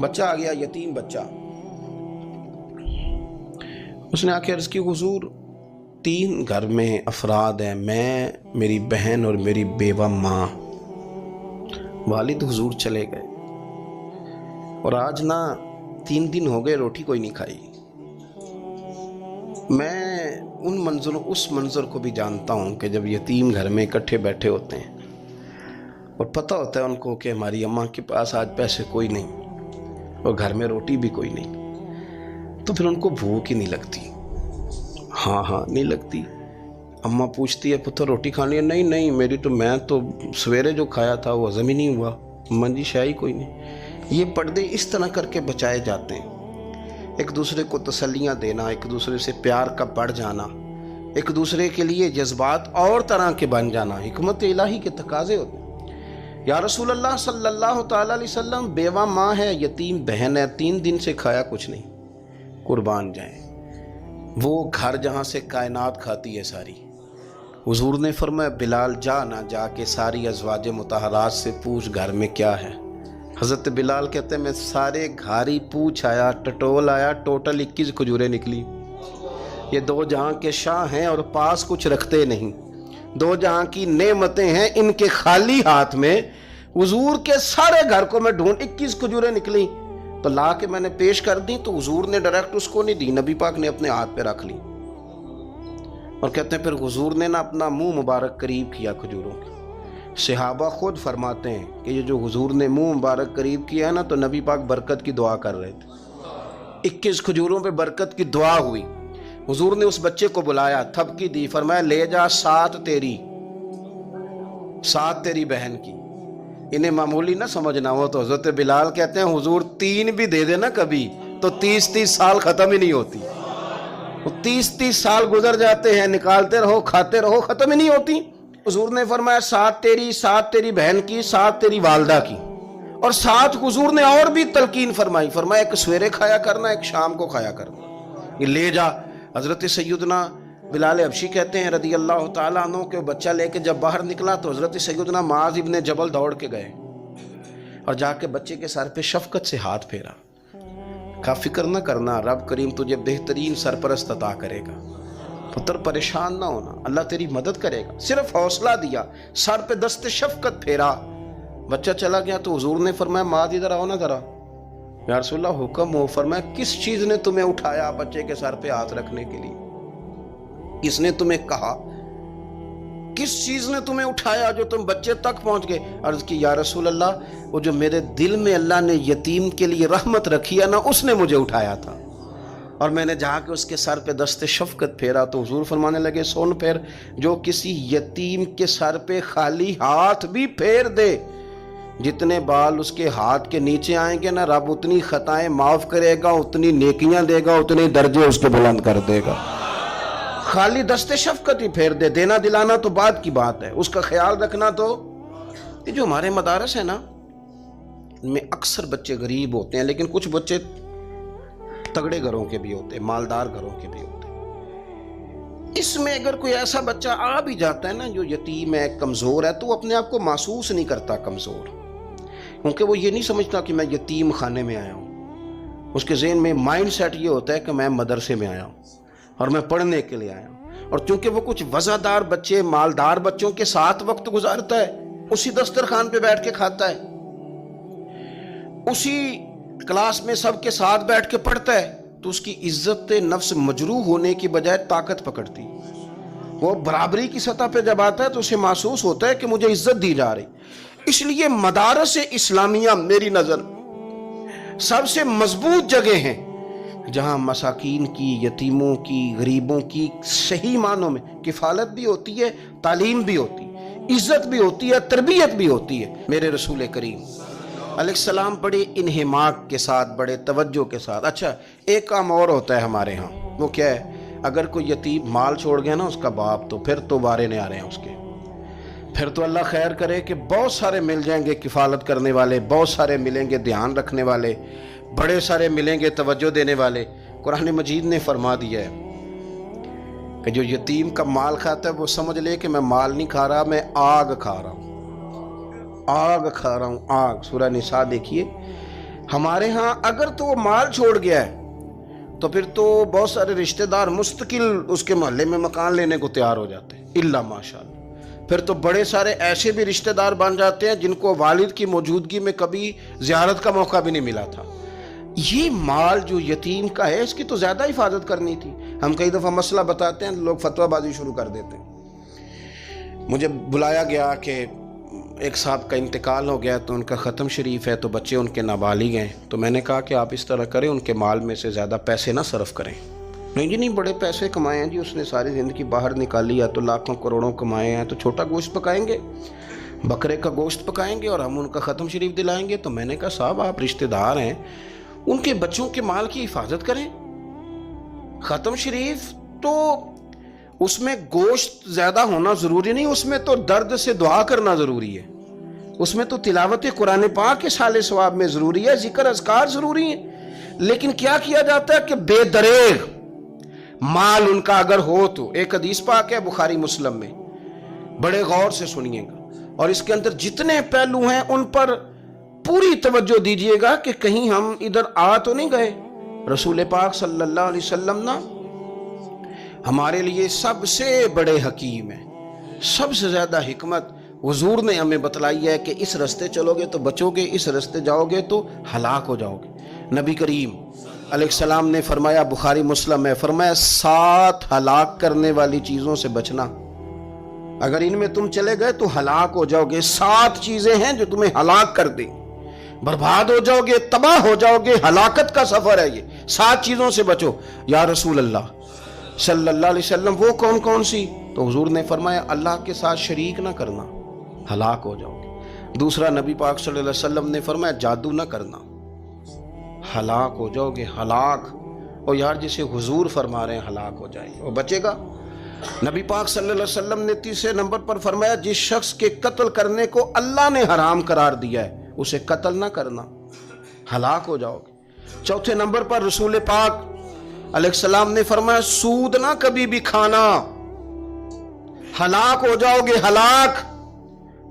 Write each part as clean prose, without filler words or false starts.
بچہ آ گیا، یتیم بچہ. اس نے آ کے عرض کی حضور 3 گھر میں افراد ہیں، میں، میری بہن اور میری بیوہ ماں. والد حضور چلے گئے اور آج نہ 3 دن ہو گئے روٹی کوئی نہیں کھائی. میں اس منظر کو بھی جانتا ہوں کہ جب یتیم گھر میں اکٹھے بیٹھے ہوتے ہیں اور پتہ ہوتا ہے ان کو کہ ہماری اماں کے پاس آج پیسے کوئی نہیں اور گھر میں روٹی بھی کوئی نہیں، تو پھر ان کو بھوک ہی نہیں لگتی. ہاں نہیں لگتی. اماں پوچھتی ہے پتر روٹی کھانی ہے؟ نہیں میں تو سویرے جو کھایا تھا وہ ہضم ہی نہیں ہوا. اماں جی شاہی کوئی نہیں. یہ پردے اس طرح کر کے بچائے جاتے ہیں. ایک دوسرے کو تسلیاں دینا، ایک دوسرے سے پیار کا بڑھ جانا، ایک دوسرے کے لیے جذبات اور طرح کے بن جانا حکمت الہی کے تقاضے ہوتے ہیں. یا رسول اللہ صلی اللہ تعالی علیہ وسلم، بیوہ ماں ہے، یتیم بہن ہے، 3 دن سے کھایا کچھ نہیں. قربان جائیں وہ گھر جہاں سے کائنات کھاتی ہے ساری. حضور نے فرمایا بلال جا کے ساری ازواج مطہرات سے پوچھ گھر میں کیا ہے. حضرت بلال کہتے ہیں میں سارے گھاری پوچھ آیا، ٹٹول آیا، ٹوٹل 21 کھجوریں نکلی. یہ 2 جہاں کے شاہ ہیں اور پاس کچھ رکھتے نہیں. 2 جہاں کی نعمتیں ہیں، ان کے خالی ہاتھ میں حضور کے سارے گھر کو میں ڈھونڈ 21 کھجوریں نکلی تو لا کے میں نے پیش کر دی، تو حضور نے ڈائریکٹ اس کو نہیں دی، نبی پاک نے اپنے ہاتھ پہ رکھ لی. اور کہتے ہیں پھر حضور نے اپنا منہ مبارک قریب کیا کھجوروں کے. صحابہ خود فرماتے ہیں کہ یہ جو حضور نے منہ مبارک قریب کیا ہے نا، تو نبی پاک برکت کی دعا کر رہے تھے. 21 کھجوروں پہ برکت کی دعا ہوئی. حضور نے اس بچے کو بلایا، تھپکی دی، فرمایا لے جا 7 تیری، 7 تیری بہن کی. انہیں معمولی نہ سمجھنا ہو تو حضرت بلال کہتے ہیں حضور 3 بھی دے دینا کبھی تو 30 سال ختم ہی نہیں ہوتی. 30 سال گزر جاتے ہیں، نکالتے رہو کھاتے رہو، ختم ہی نہیں ہوتی. حضور نے فرمایا 7 تیری، 7 تیری بہن کی، 7 تیری والدہ کی. اور 7 حضور نے اور بھی تلقین فرمایا ایک سویرے کھایا کرنا، ایک شام کو کھایا کرنا. یہ لے جا. حضرت سیدنا بلال حبشی کہتے ہیں رضی اللہ تعالیٰ عنہ کہ بچہ لے کے جب باہر نکلا تو حضرت سیدنا معاذ ابن جبل دوڑ کے گئے اور جا کے بچے کے سر پہ شفقت سے ہاتھ پھیرا. کا فکر نہ کرنا، رب کریم تجھے بہترین سرپرست عطا کرے گا. پتر پریشان نہ ہونا، اللہ تیری مدد کرے گا. صرف حوصلہ دیا، سر پہ دست شفقت پھیرا. بچہ چلا گیا تو حضور نے فرمایا معاذ ادھر آؤ نا ذرا. یا رسول اللہ حکم ہو. فرمایا کس چیز نے تمہیں اٹھایا بچے کے سر پہ ہاتھ رکھنے کے لیے؟ کس نے تمہیں کہا؟ کس چیز نے تمہیں اٹھایا جو تم بچے تک پہنچ گئے؟ عرض کی یا رسول اللہ وہ جو میرے دل میں اللہ نے یتیم کے لیے رحمت رکھی ہے نا، اس نے مجھے اٹھایا تھا. اور میں نے جا کے اس کے سر پہ دست شفقت پھیرا تو حضور فرمانے لگے سن پھر، جو کسی یتیم کے سر پہ خالی ہاتھ بھی پھیر دے، جتنے بال اس کے ہاتھ کے نیچے آئیں گے نا، رب اتنی خطائیں معاف کرے گا، اتنی نیکیاں دے گا، اتنے درجے اس کے بلند کر دے گا. خالی دست شفقت ہی پھیر دے. دینا دلانا تو بعد کی بات ہے، اس کا خیال رکھنا. تو یہ جو ہمارے مدارس ہیں نا، ان میں اکثر بچے غریب ہوتے ہیں، لیکن کچھ بچے تگڑے گھروں کے بھی ہوتے ہیں، مالدار گھروں کے بھی ہوتے ہیں. اس میں اگر کوئی ایسا بچہ آ بھی جاتا ہے نا جو یتیم ہے، کمزور ہے، تو وہ اپنے آپ کو محسوس نہیں کرتا کمزور، کیونکہ وہ یہ نہیں سمجھتا کہ میں یتیم خانے میں آیا ہوں. اس کے ذہن میں مائنڈ سیٹ یہ ہوتا ہے کہ میں مدرسے میں آیا ہوں اور میں پڑھنے کے لیے آیا ہوں. اور چونکہ وہ کچھ وزادار بچے، مالدار بچوں کے ساتھ وقت گزارتا ہے، اسی دسترخوان پہ بیٹھ کے کھاتا ہے، اسی کلاس میں سب کے ساتھ بیٹھ کے پڑھتا ہے، تو اس کی عزت نفس مجروح ہونے کی بجائے طاقت پکڑتی. وہ برابری کی سطح پہ جب آتا ہے تو اسے محسوس ہوتا ہے کہ مجھے عزت دی جا رہی. اس لیے مدارس اسلامیہ میری نظر سب سے مضبوط جگہ ہیں جہاں مساکین کی، یتیموں کی، غریبوں کی صحیح معنوں میں کفالت بھی ہوتی ہے، تعلیم بھی ہوتی ہے، عزت بھی ہوتی ہے، تربیت بھی ہوتی ہے. میرے رسول کریم علیہ السلام بڑے انہماک کے ساتھ، بڑے توجہ کے ساتھ. اچھا ایک کام اور ہوتا ہے ہمارے ہاں، وہ کیا ہے؟ اگر کوئی یتیم مال چھوڑ گیا نا اس کا باپ، تو پھر تو بارے نہیں آ رہے ہیں اس کے. پھر تو اللہ خیر کرے کہ بہت سارے مل جائیں گے کفالت کرنے والے، بہت سارے ملیں گے دھیان رکھنے والے، بڑے سارے ملیں گے توجہ دینے والے. قرآن مجید نے فرما دیا ہے کہ جو یتیم کا مال کھاتا ہے وہ سمجھ لے کہ میں مال نہیں کھا رہا، میں آگ کھا رہا ہوں، آگ کھا رہا ہوں، آگ. سورہ نساء دیکھیے ہمارے ہاں اگر تو وہ مال چھوڑ گیا ہے تو پھر تو بہت سارے رشتہ دار مستقل اس کے محلے میں مکان لینے کو تیار ہو جاتے ہیں، الا ماشاءاللہ۔ پھر تو بڑے سارے ایسے بھی رشتہ دار بن جاتے ہیں جن کو والد کی موجودگی میں کبھی زیارت کا موقع بھی نہیں ملا تھا۔ یہ مال جو یتیم کا ہے اس کی تو زیادہ حفاظت کرنی تھی۔ ہم کئی دفعہ مسئلہ بتاتے ہیں، لوگ فتویٰ بازی شروع کر دیتے ہیں۔ مجھے بلایا گیا کہ ایک صاحب کا انتقال ہو گیا تو ان کا ختم شریف ہے، تو بچے ان کے نابالغ ہیں، تو میں نے کہا کہ آپ اس طرح کریں، ان کے مال میں سے زیادہ پیسے نہ صرف کریں۔ نہیں جی نہیں، بڑے پیسے کمائے ہیں جی، اس نے ساری زندگی باہر نکالی ہے تو لاکھوں کروڑوں کمائے ہیں، تو چھوٹا گوشت پکائیں گے، بکرے کا گوشت پکائیں گے اور ہم ان کا ختم شریف دلائیں گے۔ تو میں نے کہا صاحب آپ رشتہ دار ہیں، ان کے بچوں کے مال کی حفاظت کریں۔ ختم شریف تو اس میں گوشت زیادہ ہونا ضروری نہیں، اس میں تو درد سے دعا کرنا ضروری ہے، اس میں تو تلاوت قرآن پاک کے سال ثواب میں ضروری ہے، ذکر اذکار ضروری ہیں۔ لیکن کیا کیا جاتا ہے کہ بے دریغ مال ان کا اگر ہو تو، ایک حدیث پاک ہے بخاری مسلم میں، بڑے غور سے سنیے گا اور اس کے اندر جتنے پہلو ہیں ان پر پوری توجہ دیجئے گا کہ کہیں ہم ادھر آ تو نہیں گئے۔ رسول پاک صلی اللہ علیہ وسلم نا ہمارے لیے سب سے بڑے حکیم ہیں، سب سے زیادہ حکمت حضور نے ہمیں بتلائی ہے کہ اس رستے چلو گے تو بچو گے، اس رستے جاؤ گے تو ہلاک ہو جاؤ گے۔ نبی کریم علیہ السلام نے فرمایا، بخاری مسلم ہے، فرمایا 7 ہلاک کرنے والی چیزوں سے بچنا، اگر ان میں تم چلے گئے تو ہلاک ہو جاؤ گے۔ 7 چیزیں ہیں جو تمہیں ہلاک کر دیں، برباد ہو جاؤ گے، تباہ ہو جاؤ گے، ہلاکت کا سفر ہے یہ، 7 چیزوں سے بچو۔ یا رسول اللہ صلی اللہ علیہ وسلم وہ کون کون سی؟ تو حضور نے فرمایا اللہ کے ساتھ شریک نہ کرنا، ہلاک ہو جاؤ گے۔ دوسرا نبی پاک صلی اللہ علیہ وسلم نے فرمایا جادو نہ کرنا، ہلاک ہو جاؤ گے، ہلاک۔ اور یار جسے حضور فرما رہے ہیں ہلاک ہو جائے وہ بچے گا؟ نبی پاک صلی اللہ علیہ وسلم نے تیسرے نمبر پر فرمایا جس شخص کے قتل کرنے کو اللہ نے حرام قرار دیا ہے اسے قتل نہ کرنا، ہلاک ہو جاؤ گے۔ چوتھے نمبر پر رسول پاک علیہ السلام نے فرمایا سود نہ کبھی بھی کھانا، ہلاک ہو جاؤ گے، ہلاک۔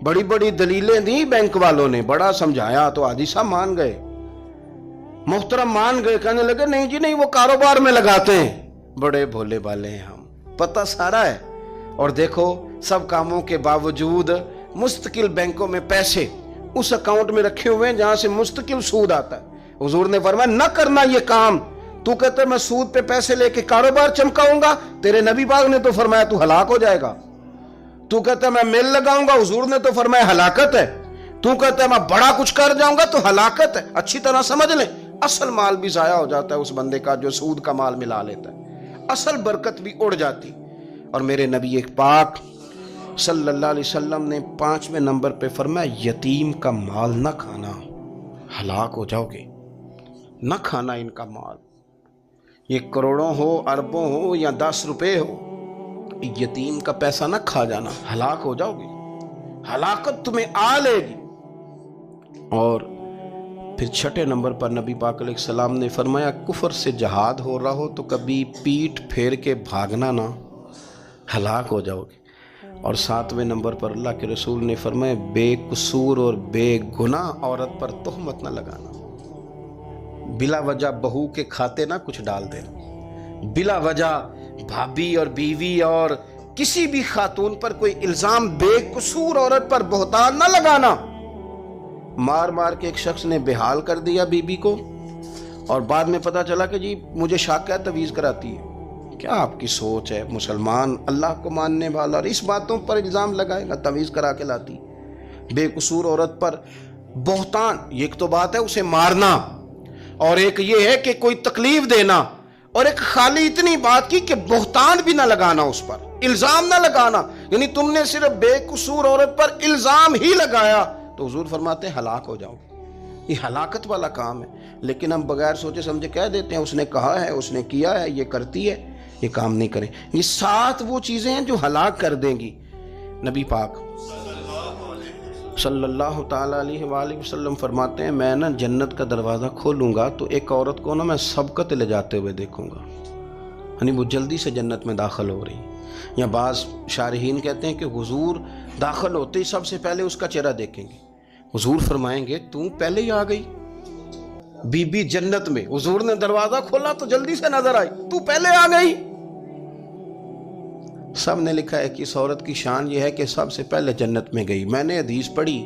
بڑی بڑی دلیلیں دی بینک والوں نے، بڑا سمجھایا تو حاجی صاحب مان گئے، محترم مان گئے، کہنے لگے نہیں جی نہیں وہ کاروبار میں لگاتے ہیں۔ بڑے بھولے بالے ہیں ہم، پتہ سارا ہے۔ اور دیکھو سب کاموں کے باوجود مستقل بینکوں میں پیسے اس اکاؤنٹ میں رکھے ہوئے ہیں جہاں سے مستقل سود آتا ہے۔ حضور نے فرمایا نہ کرنا یہ کام۔ تو کہتا ہے میں سود پہ پیسے لے کے کاروبار چمکاؤں گا، تیرے نبی پاک نے تو فرمایا تو ہلاک ہو جائے گا۔ تو کہتا ہے میں میل لگاؤں گا، حضور نے تو فرمایا ہلاکت ہے۔ تو کہتا ہے میں بڑا کچھ کر جاؤں گا تو ہلاکت ہے۔ اچھی طرح سمجھ لیں، اصل مال بھی ضائع ہو جاتا ہے اس بندے کا جو سود کا مال ملا لیتا ہے، اصل برکت بھی اڑ جاتی۔ اور میرے نبی ایک پاک صلی اللہ علیہ وسلم نے 5ویں نمبر پہ فرمایا یتیم کا مال نہ کھانا، ہلاک ہو جاؤ گے، نہ کھانا ان کا مال، یہ کروڑوں ہو، اربوں ہو یا 10 روپے ہو، یتیم کا پیسہ نہ کھا جانا، ہلاک ہو جاؤ گے، ہلاکت تمہیں آ لے گی۔ اور پھر 6 نمبر پر نبی پاک علیہ السلام نے فرمایا کفر سے جہاد ہو رہا ہو تو کبھی پیٹ پھیر کے بھاگنا نہ، ہلاک ہو جاؤ گے۔ اور 7ویں نمبر پر اللہ کے رسول نے فرمایا بے قصور اور بے گناہ عورت پر تہمت نہ لگانا، بلا وجہ بہو کے کھاتے نہ کچھ ڈال دینا، بلا وجہ بھابھی اور بیوی اور کسی بھی خاتون پر کوئی الزام بے قصور عورت پر بہتان نہ لگانا۔ مار مار کے ایک شخص نے بحال کر دیا بیوی کو اور بعد میں پتا چلا کہ جی مجھے شک ہے تویز کراتی ہے۔ کیا آپ کی سوچ ہے؟ مسلمان اللہ کو ماننے والا اور اس باتوں پر الزام لگائے گا تویز کرا کے لاتی؟ بے قصور عورت پر بہتان، ایک تو بات ہے اسے مارنا اور ایک یہ ہے کہ کوئی تکلیف دینا، اور ایک خالی اتنی بات کی کہ بہتان بھی نہ لگانا، اس پر الزام نہ لگانا، یعنی تم نے صرف بے قصور عورت پر الزام ہی لگایا تو حضور فرماتے ہیں ہلاک ہو جاؤ، یہ ہلاکت والا کام ہے۔ لیکن ہم بغیر سوچے سمجھے کہہ دیتے ہیں اس نے کہا ہے، اس نے کیا ہے، یہ کرتی ہے، یہ کام نہیں کریں۔ یہ 7 وہ چیزیں ہیں جو ہلاک کر دیں گی۔ نبی پاک صلی اللہ تعالیٰ علیہ وآلہ وسلم فرماتے ہیں میں نا جنت کا دروازہ کھولوں گا تو ایک عورت کو نا میں سبقت لے جاتے ہوئے دیکھوں گا، یعنی وہ جلدی سے جنت میں داخل ہو رہی۔ یا بعض شارحین کہتے ہیں کہ حضور داخل ہوتے ہی سب سے پہلے اس کا چہرہ دیکھیں گے، حضور فرمائیں گے تم پہلے ہی آ گئی، بی بی جنت میں، حضور نے دروازہ کھولا تو جلدی سے نظر آئی، تو پہلے آ گئی۔ سب نے لکھا ہے کہ اس عورت کی شان یہ ہے کہ سب سے پہلے جنت میں گئی۔ میں نے حدیث پڑھی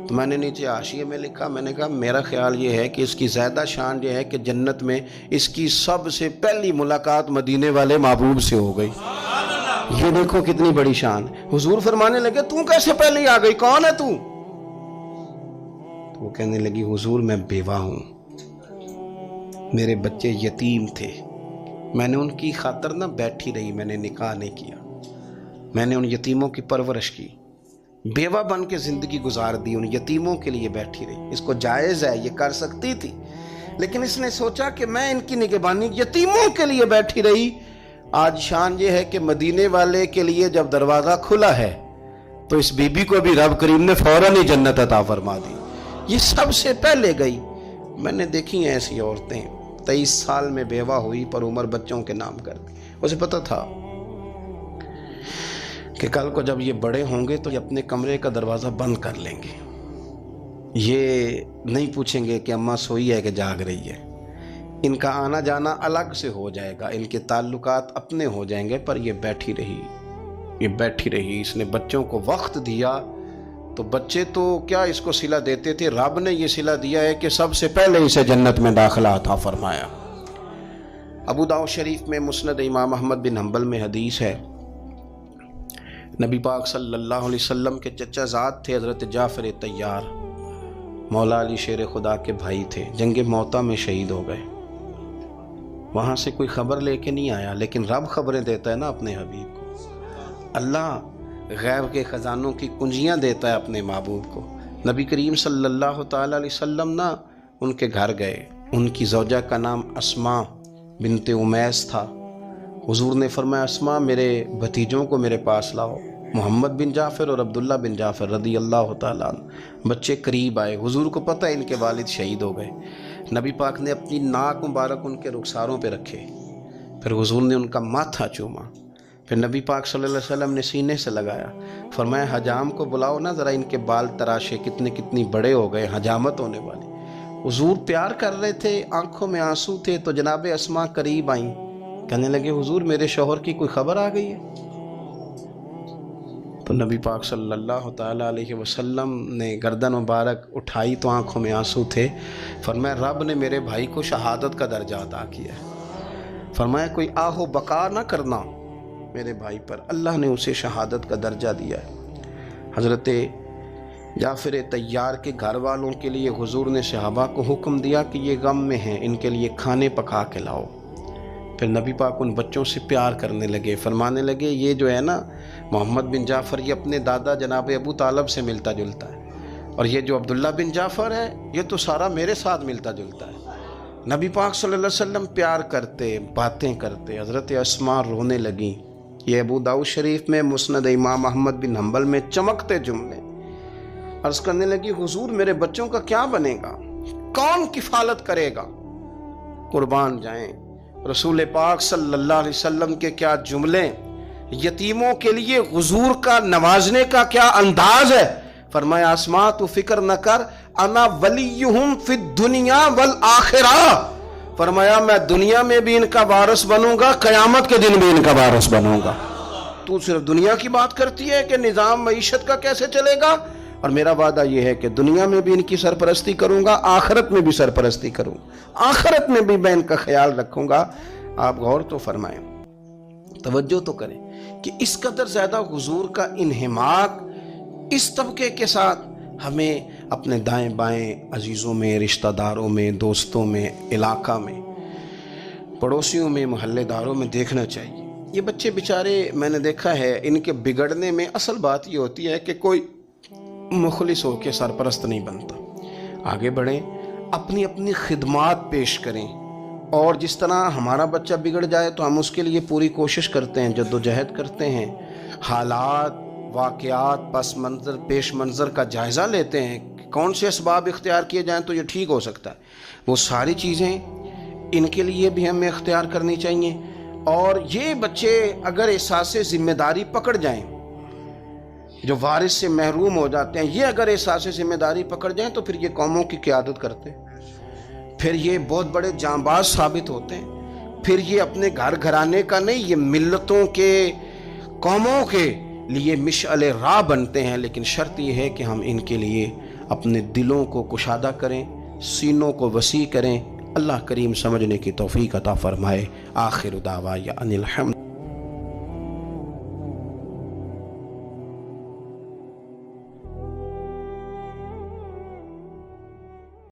تو میں نے نیچے حاشیے میں لکھا، میں نے کہا میرا خیال یہ ہے کہ اس کی زیادہ شان یہ ہے کہ جنت میں اس کی سب سے پہلی ملاقات مدینے والے محبوب سے ہو گئی۔ یہ دیکھو کتنی بڑی شان۔ حضور فرمانے لگے تو کیسے پہلے آ گئی، کون ہے تو؟ وہ کہنے لگی حضور میں بیوہ ہوں، میرے بچے یتیم تھے، میں نے ان کی خاطر نہ بیٹھی رہی، میں نے نکاح نہیں کیا، میں نے ان یتیموں کی پرورش کی، بیوہ بن کے زندگی گزار دی، ان یتیموں کے لیے بیٹھی رہی۔ اس کو جائز ہے، یہ کر سکتی تھی، لیکن اس نے سوچا کہ میں ان کی نگہبانی یتیموں کے لیے بیٹھی رہی۔ آج شان یہ ہے کہ مدینے والے کے لیے جب دروازہ کھلا ہے تو اس بی بی کو بھی رب کریم نے فوراً ہی جنت عطا فرما دی۔ یہ سب سے پہلے گئی۔ میں نے دیکھی ہیں ایسی عورتیں 23 سال میں بیوہ ہوئی پر عمر بچوں کے نام کر دی۔ اسے پتہ تھا کہ کل کو جب یہ بڑے ہوں گے تو یہ اپنے کمرے کا دروازہ بند کر لیں گے، یہ نہیں پوچھیں گے کہ اماں سوئی ہے کہ جاگ رہی ہے، ان کا آنا جانا الگ سے ہو جائے گا، ان کے تعلقات اپنے ہو جائیں گے، پر یہ بیٹھی رہی۔ اس نے بچوں کو وقت دیا تو بچے تو کیا اس کو صلہ دیتے تھے، رب نے یہ صلہ دیا ہے کہ سب سے پہلے اسے جنت میں داخلہ عطا فرمایا۔ ابو داؤد شریف میں مسند امام احمد بن حنبل میں حدیث ہے، نبی پاک صلی اللہ علیہ وسلم کے چچا زاد تھے حضرت جعفر طیار، مولا علی شیر خدا کے بھائی تھے، جنگ موتا میں شہید ہو گئے۔ وہاں سے کوئی خبر لے کے نہیں آیا، لیکن رب خبریں دیتا ہے نا اپنے حبیب کو، اللہ غیب کے خزانوں کی کنجیاں دیتا ہے اپنے محبوب کو۔ نبی کریم صلی اللہ تعالیٰ علیہ وسلم نا ان کے گھر گئے، ان کی زوجہ کا نام اسماء بنت امیس تھا۔ حضور نے فرمایا اسماء میرے بھتیجوں کو میرے پاس لاؤ، محمد بن جعفر اور عبداللہ بن جعفر رضی اللہ تعالیٰ عنہ۔ بچے قریب آئے، حضور کو پتہ ہے ان کے والد شہید ہو گئے۔ نبی پاک نے اپنی ناک مبارک ان کے رخساروں پہ رکھے، پھر حضور نے ان کا ماتھا چوما، پھر نبی پاک صلی اللہ علیہ وسلم نے سینے سے لگایا، فرمایا حجام کو بلاؤ نا ذرا، ان کے بال تراشے کتنی بڑے ہو گئے، حجامت ہونے والی۔ حضور پیار کر رہے تھے، آنکھوں میں آنسو تھے، تو جناب اسماء قریب آئیں، کہنے لگے حضور میرے شوہر کی کوئی خبر آ گئی ہے؟ تو نبی پاک صلی اللہ تعالیٰ علیہ وسلم نے گردن مبارک اٹھائی تو آنکھوں میں آنسو تھے، فرمایا رب نے میرے بھائی کو شہادت کا درجہ عطا کیا ہے، فرمایا کوئی آہ و بقا نہ کرنا میرے بھائی پر، اللہ نے اسے شہادت کا درجہ دیا ہے۔ حضرت جعفر طیار کے گھر والوں کے لیے حضور نے صحابہ کو حکم دیا کہ یہ غم میں ہیں، ان کے لیے کھانے پکا کے لاؤ۔ پھر نبی پاک ان بچوں سے پیار کرنے لگے، فرمانے لگے یہ جو ہے نا محمد بن جعفر یہ اپنے دادا جناب ابو طالب سے ملتا جلتا ہے، اور یہ جو عبداللہ بن جعفر ہے یہ تو سارا میرے ساتھ ملتا جلتا ہے۔ نبی پاک صلی اللہ علیہ وسلم پیار کرتے، باتیں کرتے، حضرت اسماء رونے لگیں۔ یہ ابو داؤد شریف میں مسند امام احمد بن حنبل میں چمکتے جملے۔ عرض کرنے لگی حضور میرے بچوں کا کیا بنے گا، کون کفالت کرے گا؟ قربان جائیں رسول پاک صلی اللہ علیہ وسلم کے کیا جملے، یتیموں کے لیے حضور کا نوازنے کا کیا انداز ہے۔ فرمایا اسماء تو فکر نہ کر، انا ولیہم فی الدنیا والآخرہ، فرمایا میں دنیا میں بھی ان کا وارث بنوں گا، قیامت کے دن بھی ان کا وارث بنوں گا۔ تو صرف دنیا کی بات کرتی ہے کہ نظام معیشت کا کیسے چلے گا، اور میرا وعدہ یہ ہے کہ دنیا میں بھی ان کی سرپرستی کروں گا، آخرت میں بھی سرپرستی کروں، آخرت میں بھی میں ان کا خیال رکھوں گا۔ آپ غور تو فرمائیں، توجہ تو کریں کہ اس قدر زیادہ حضور کا انہماک اس طبقے کے ساتھ ہمیں اپنے دائیں بائیں عزیزوں میں، رشتہ داروں میں، دوستوں میں، علاقہ میں، پڑوسیوں میں، محلے داروں میں دیکھنا چاہیے۔ یہ بچے بیچارے میں نے دیکھا ہے، ان کے بگڑنے میں اصل بات یہ ہوتی ہے کہ کوئی مخلص ہو کے سرپرست نہیں بنتا۔ آگے بڑھیں، اپنی اپنی خدمات پیش کریں، اور جس طرح ہمارا بچہ بگڑ جائے تو ہم اس کے لیے پوری کوشش کرتے ہیں، جدوجہد کرتے ہیں، حالات، واقعات، پس منظر، پیش منظر کا جائزہ لیتے ہیں کہ کون سے اسباب اختیار کیے جائیں تو یہ ٹھیک ہو سکتا ہے۔ وہ ساری چیزیں ان کے لیے بھی ہمیں اختیار کرنی چاہیے، اور یہ بچے اگر احساس ذمہ داری پکڑ جائیں، جو وارث سے محروم ہو جاتے ہیں، یہ اگر احساس ذمہ داری پکڑ جائیں تو پھر یہ قوموں کی قیادت کرتے ہیں، پھر یہ بہت بڑے جانباز ثابت ہوتے ہیں، پھر یہ اپنے گھر گھرانے کا نہیں، یہ ملتوں کے، قوموں کے لیے مشعل راہ بنتے ہیں۔ لیکن شرط یہ ہے کہ ہم ان کے لیے اپنے دلوں کو کشادہ کریں، سینوں کو وسیع کریں۔ اللہ کریم سمجھنے کی توفیق عطا فرمائے۔ آخر دعوانا ان الحمد